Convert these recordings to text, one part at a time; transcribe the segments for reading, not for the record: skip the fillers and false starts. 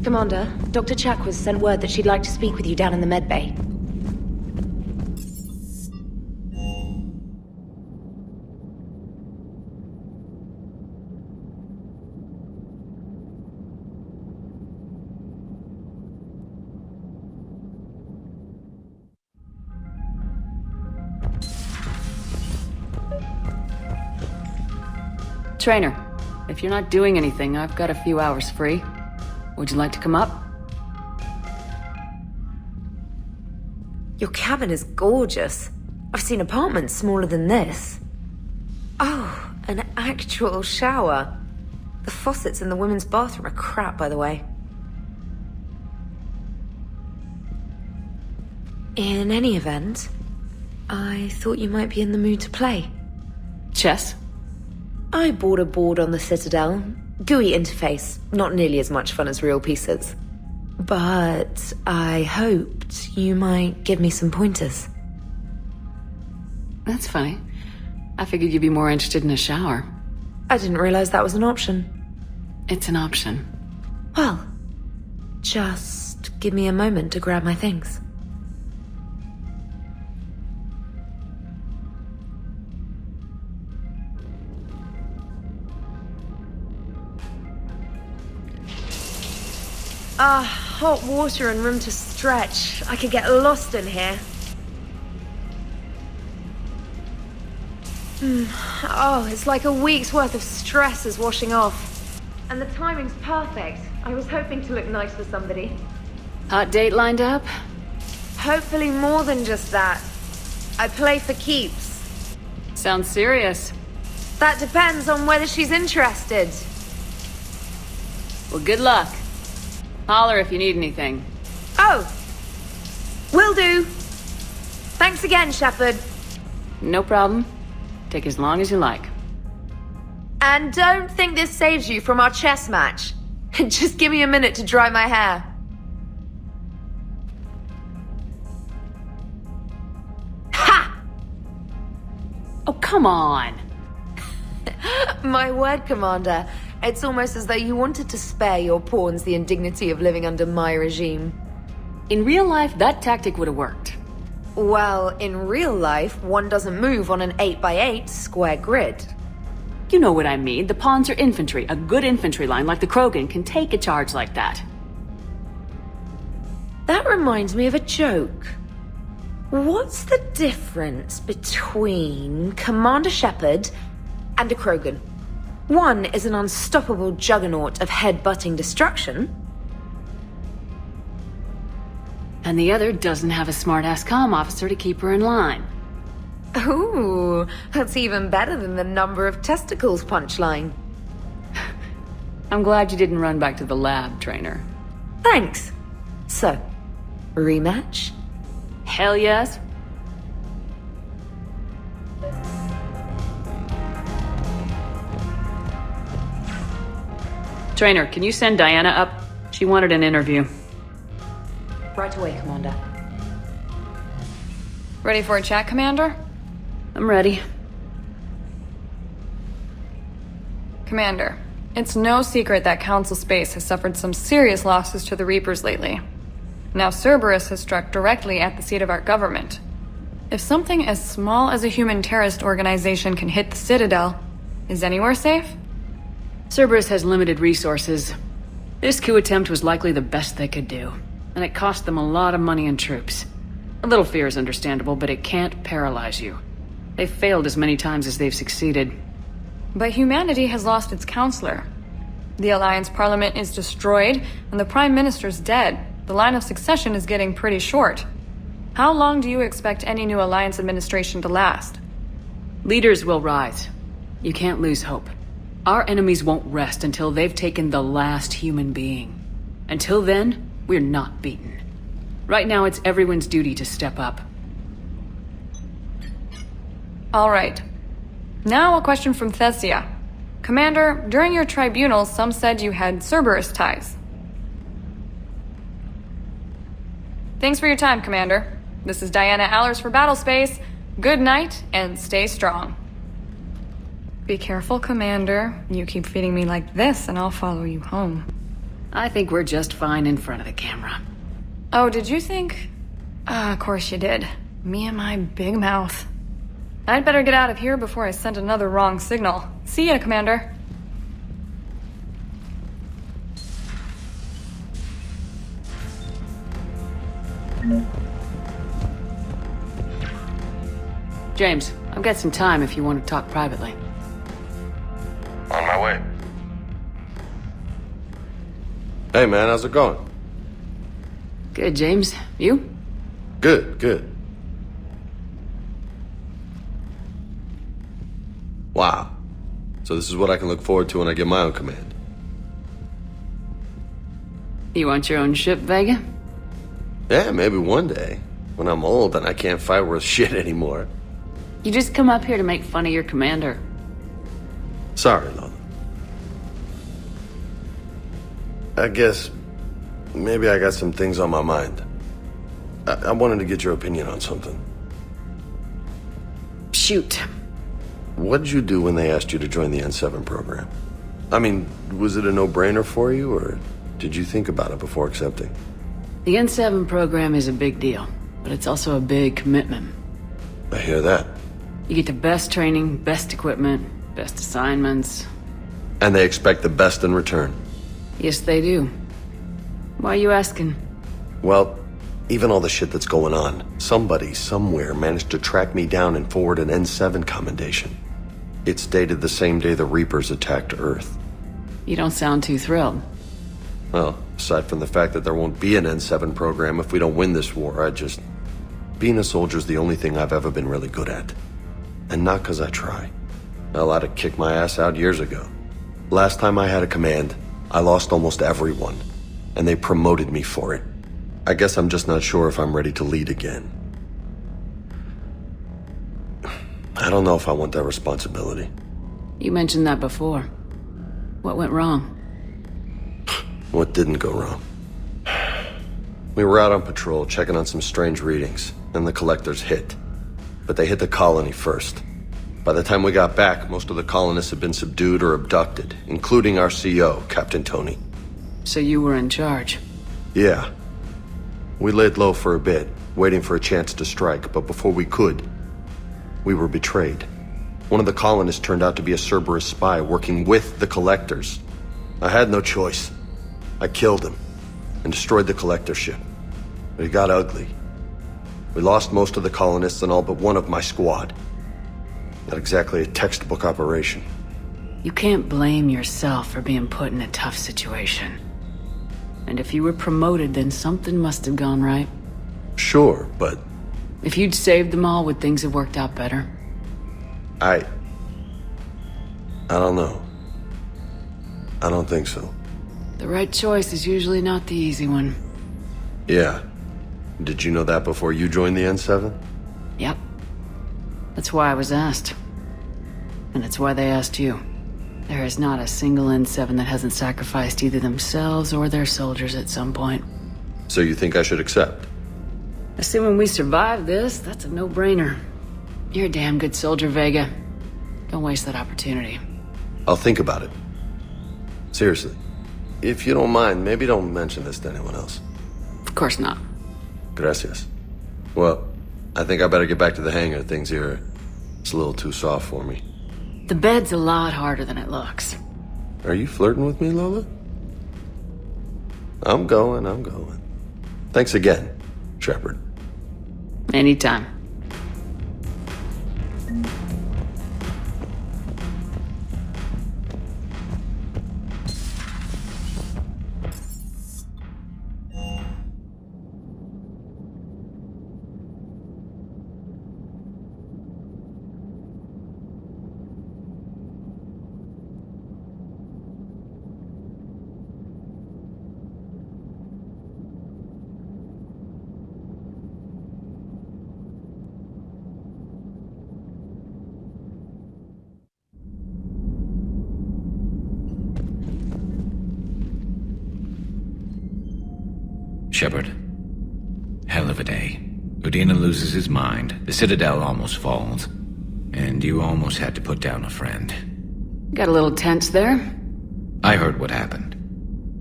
Commander, Dr. Chakwas sent word that she'd like to speak with you down in the med bay. Trainer, if you're not doing anything, I've got a few hours free. Would you like to come up? Your cabin is gorgeous. I've seen apartments smaller than this. Oh, an actual shower. The faucets in the women's bathroom are crap, by the way. In any event, I thought you might be in the mood to play. Chess? I bought a board on the Citadel. GUI interface, not nearly as much fun as real pieces. But I hoped you might give me some pointers. That's funny. I figured you'd be more interested in a shower. I didn't realize that was an option. It's an option. Well, just give me a moment to grab my things. Hot water and room to stretch. I could get lost in here. Oh, it's like a week's worth of stress is washing off. And the timing's perfect. I was hoping to look nice for somebody. Hot date lined up? Hopefully more than just that. I play for keeps. Sounds serious. That depends on whether she's interested. Well, good luck. Holler if you need anything. Oh, will do. Thanks again, Shepard. No problem. Take as long as you like. And don't think this saves you from our chess match. Just give me a minute to dry my hair. Ha! Oh, come on. My word, Commander. It's almost as though you wanted to spare your pawns the indignity of living under my regime. In real life, that tactic would have worked. Well, in real life, one doesn't move on an 8x8 square grid. You know what I mean. The pawns are infantry. A good infantry line like the Krogan can take a charge like that. That reminds me of a joke. What's the difference between Commander Shepard and a Krogan? One is an unstoppable juggernaut of head-butting destruction. And the other doesn't have a smart-ass comm officer to keep her in line. Ooh, that's even better than the number of testicles punchline. I'm glad you didn't run back to the lab, Trainer. Thanks. So, rematch? Hell yes. Trainer, can you send Diana up? She wanted an interview. Right away, Commander. Ready for a chat, Commander? I'm ready. Commander, it's no secret that Council Space has suffered some serious losses to the Reapers lately. Now Cerberus has struck directly at the seat of our government. If something as small as a human terrorist organization can hit the Citadel, is anywhere safe? Cerberus has limited resources. This coup attempt was likely the best they could do, and it cost them a lot of money and troops. A little fear is understandable, but it can't paralyze you. They've failed as many times as they've succeeded. But humanity has lost its counselor. The Alliance Parliament is destroyed, and the Prime Minister's dead. The line of succession is getting pretty short. How long do you expect any new Alliance administration to last? Leaders will rise. You can't lose hope. Our enemies won't rest until they've taken the last human being. Until then, we're not beaten. Right now, it's everyone's duty to step up. All right. Now a question from Thessia. Commander, during your tribunal, some said you had Cerberus ties. Thanks for your time, Commander. This is Diana Allers for Battlespace. Good night, and stay strong. Be careful, Commander. You keep feeding me like this, and I'll follow you home. I think we're just fine in front of the camera. Oh, did you think? Of course you did. Me and my big mouth. I'd better get out of here before I send another wrong signal. See ya, Commander. James, I've got some time if you want to talk privately. On my way. Hey man, how's it going? Good, James. You? Good, good. Wow. So this is what I can look forward to when I get my own command. You want your own ship, Vega? Yeah, maybe one day. When I'm old and I can't fight worth shit anymore. You just come up here to make fun of your commander. Sorry, Lola. I guess maybe I got some things on my mind. I wanted to get your opinion on something. Shoot. What did you do when they asked you to join the N7 program? I mean, was it a no-brainer for you, or did you think about it before accepting? The N7 program is a big deal, but it's also a big commitment. I hear that. You get the best training, best equipment, best assignments. And they expect the best in return. Yes, they do. Why are you asking? Well, even all the shit that's going on, somebody somewhere managed to track me down and forward an N7 commendation. It's dated the same day the Reapers attacked Earth. You don't sound too thrilled. Well, aside from the fact that there won't be an N7 program if we don't win this war, being a soldier's the only thing I've ever been really good at. And not 'cause I try. Hell, I'd have kicked my ass out years ago. Last time I had a command, I lost almost everyone, and they promoted me for it. I guess I'm just not sure if I'm ready to lead again. I don't know if I want that responsibility. You mentioned that before. What went wrong? What didn't go wrong? We were out on patrol, checking on some strange readings, and the collectors hit. But they hit the colony first. By the time we got back, most of the colonists had been subdued or abducted, including our CO, Captain Tony. So you were in charge? Yeah. We laid low for a bit, waiting for a chance to strike, but before we could, we were betrayed. One of the colonists turned out to be a Cerberus spy working with the collectors. I had no choice. I killed him and destroyed the collector ship. But it got ugly. We lost most of the colonists and all but one of my squad. Not exactly a textbook operation. You can't blame yourself for being put in a tough situation. And if you were promoted, then something must have gone right. Sure, but... If you'd saved them all, would things have worked out better? I don't know. I don't think so. The right choice is usually not the easy one. Yeah. Did you know that before you joined the N7? Yep. That's why I was asked. And it's why they asked you. There is not a single N7 that hasn't sacrificed either themselves or their soldiers at some point. So you think I should accept? Assuming we survive this, that's a no-brainer. You're a damn good soldier, Vega. Don't waste that opportunity. I'll think about it. Seriously. If you don't mind, maybe don't mention this to anyone else. Of course not. Gracias. Well, I think I better get back to the hangar. Things here, it's a little too soft for me. The bed's a lot harder than it looks. Are you flirting with me, Lola? I'm going. Thanks again, Shepard. Anytime. Shepard. Hell of a day. Udina loses his mind, the Citadel almost falls, and you almost had to put down a friend. Got a little tense there? I heard what happened.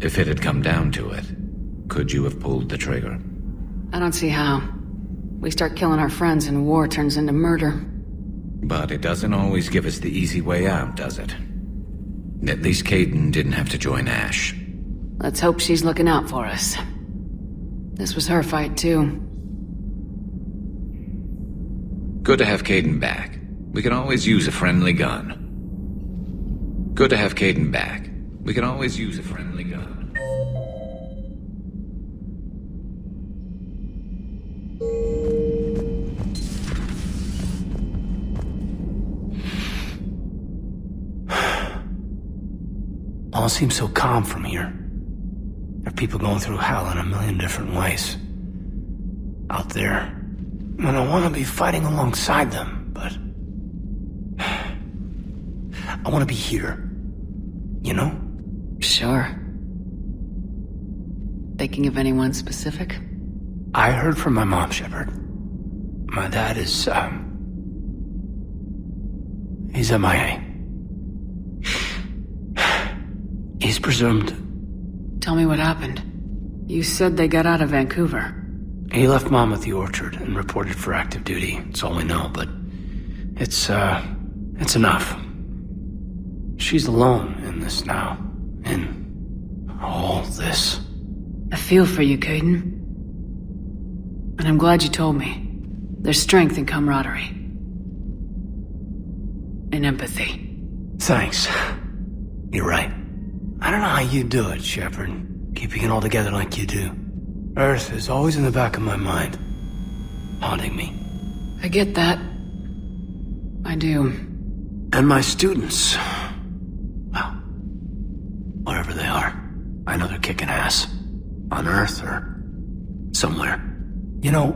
If it had come down to it, could you have pulled the trigger? I don't see how. We start killing our friends and war turns into murder. But it doesn't always give us the easy way out, does it? At least Kaidan didn't have to join Ash. Let's hope she's looking out for us. This was her fight, too. Good to have Kaidan back. We can always use a friendly gun. Good to have Kaidan back. We can always use a friendly gun. All seems so calm from here. There are people going through hell in a million different ways. Out there. And I want to be fighting alongside them, but... I want to be here. You know? Sure. Thinking of anyone specific? I heard from my mom, Shepard. My dad is, he's MIA. He's presumed... Tell me what happened. You said they got out of Vancouver. He left Mom at the orchard and reported for active duty. It's all we know, but... It's enough. She's alone in this now. In all this. I feel for you, Kaidan. And I'm glad you told me. There's strength in camaraderie. And empathy. Thanks. You're right. I don't know how you do it, Shepard. Keeping it all together like you do. Earth is always in the back of my mind. Haunting me. I get that. I do. And my students. Well, wherever they are. I know they're kicking ass. On Earth or somewhere. You know,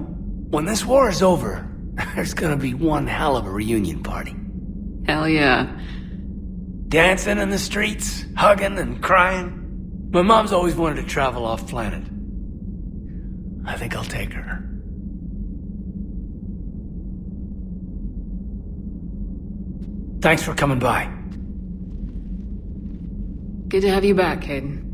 when this war is over, there's gonna be one hell of a reunion party. Hell yeah. Dancing in the streets, hugging and crying. My mom's always wanted to travel off planet. I think I'll take her. Thanks for coming by. Good to have you back, Kaidan.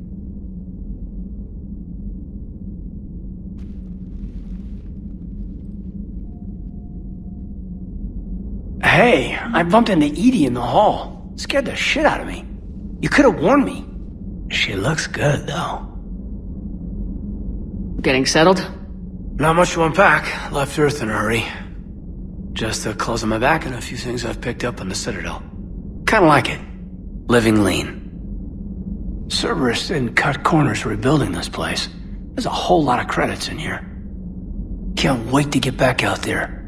Hey, I bumped into Edie in the hall. Scared the shit out of me. You could have warned me. She looks good, though. Getting settled? Not much to unpack. Left Earth in a hurry. Just the clothes on my back and a few things I've picked up on the Citadel. Kinda like it. Living lean. Cerberus didn't cut corners rebuilding this place. There's a whole lot of credits in here. Can't wait to get back out there.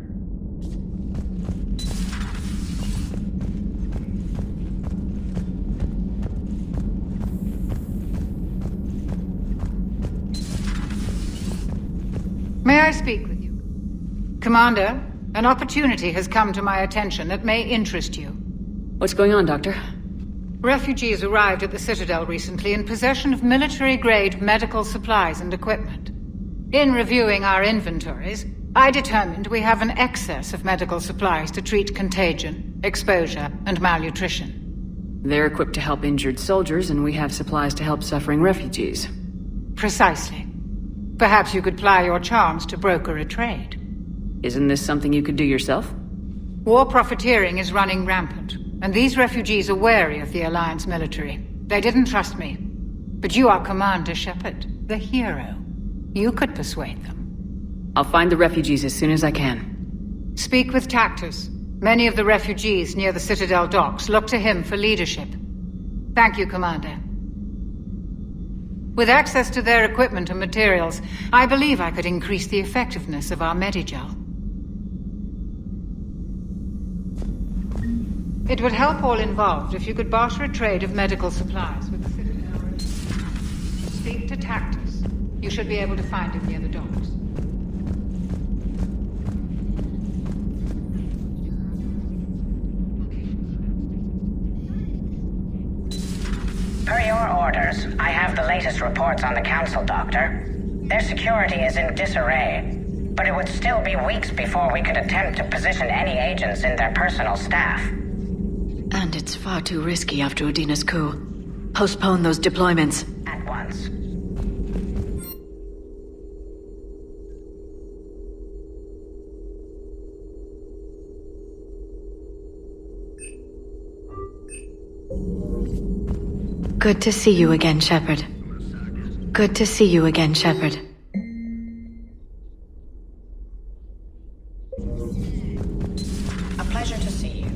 May I speak with you? Commander, an opportunity has come to my attention that may interest you. What's going on, Doctor? Refugees arrived at the Citadel recently in possession of military-grade medical supplies and equipment. In reviewing our inventories, I determined we have an excess of medical supplies to treat contagion, exposure, and malnutrition. They're equipped to help injured soldiers, and we have supplies to help suffering refugees. Precisely. Perhaps you could ply your charms to broker a trade. Isn't this something you could do yourself? War profiteering is running rampant, and these refugees are wary of the Alliance military. They didn't trust me. But you are Commander Shepard, the hero. You could persuade them. I'll find the refugees as soon as I can. Speak with Tactus. Many of the refugees near the Citadel docks look to him for leadership. Thank you, Commander. With access to their equipment and materials, I believe I could increase the effectiveness of our Medigel. It would help all involved if you could barter a trade of medical supplies with the Citadel. Speak to Tactus. You should be able to find him near the docks. Per your orders, I have the latest reports on the Council, Doctor. Their security is in disarray, but it would still be weeks before we could attempt to position any agents in their personal staff. And it's far too risky after Udina's coup. Postpone those deployments. At once. surveillance. Good to see you again, Shepard. Good to see you again, Shepard. A pleasure to see you.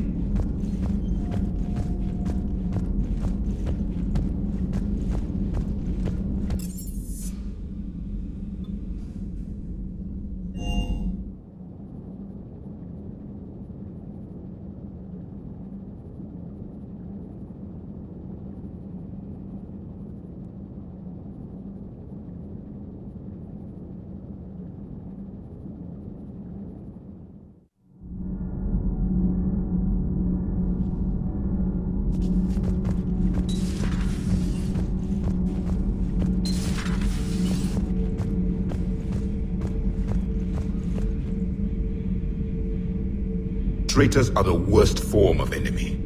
Traitors are the worst form of enemy.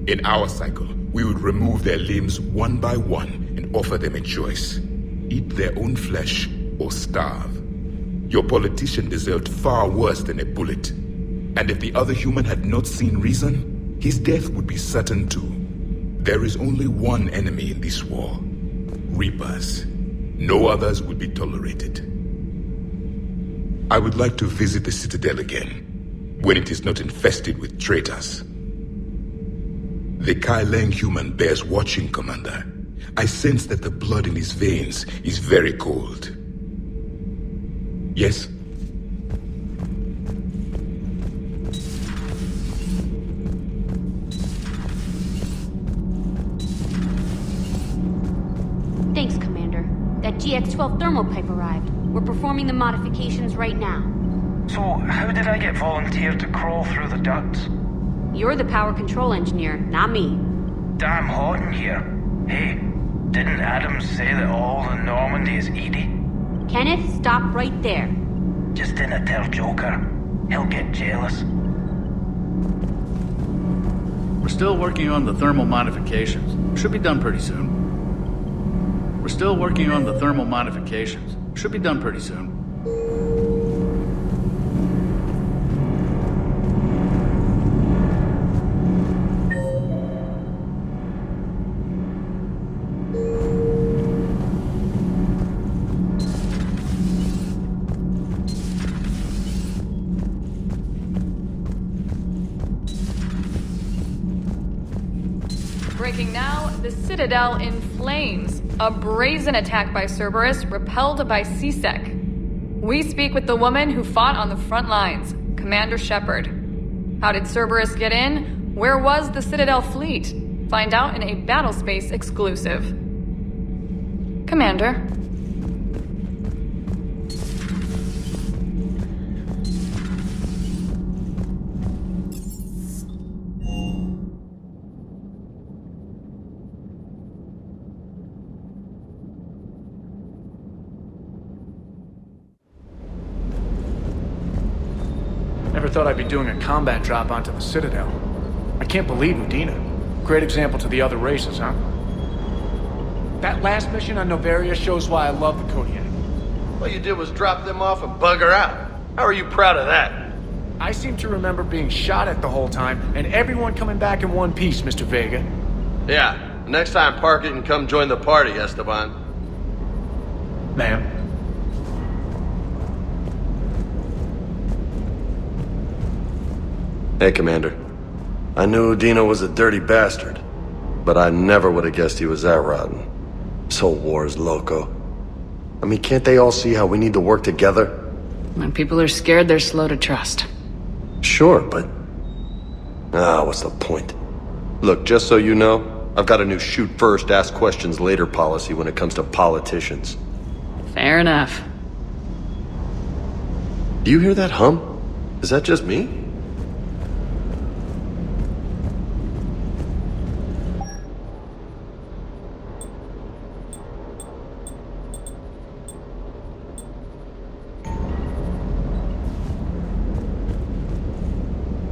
In our cycle, we would remove their limbs one by one and offer them a choice. Eat their own flesh or starve. Your politician deserved far worse than a bullet. And if the other human had not seen reason, his death would be certain too. There is only one enemy in this war. Reapers. No others would be tolerated. I would like to visit the Citadel again, when it is not infested with traitors. The Kai Leng human bears watching, Commander. I sense that the blood in his veins is very cold. Yes? Thanks, Commander. That GX-12 thermal pipe arrived. We're performing the modifications right now. So, how did I get volunteered to crawl through the ducts? You're the power control engineer, not me. Damn hot in here. Hey, didn't Adams say that all in Normandy is Edie? Kenneth, stop right there. Just dinna tell Joker. He'll get jealous. We're still working on the thermal modifications. Should be done pretty soon. We're still working on the thermal modifications. Should be done pretty soon. Breaking now, the Citadel in flames. A brazen attack by Cerberus, repelled by C-Sec. We speak with the woman who fought on the front lines, Commander Shepard. How did Cerberus get in? Where was the Citadel fleet? Find out in a Battlespace exclusive. Commander. Never thought I'd be doing a combat drop onto the Citadel. I can't believe Udina. Great example to the other races, huh? That last mission on Novaria shows why I love the Kodiak. All you did was drop them off and bugger out. How are you proud of that? I seem to remember being shot at the whole time, and everyone coming back in one piece, Mr. Vega. Yeah, next time park it and come join the party, Esteban. Ma'am. Hey, Commander. I knew Udina was a dirty bastard, but I never would have guessed he was that rotten. This whole war is loco. I mean, can't they all see how we need to work together? When people are scared, they're slow to trust. Sure, but... what's the point? Look, just so you know, I've got a new shoot first, ask questions later policy when it comes to politicians. Fair enough. Do you hear that hum? Is that just me?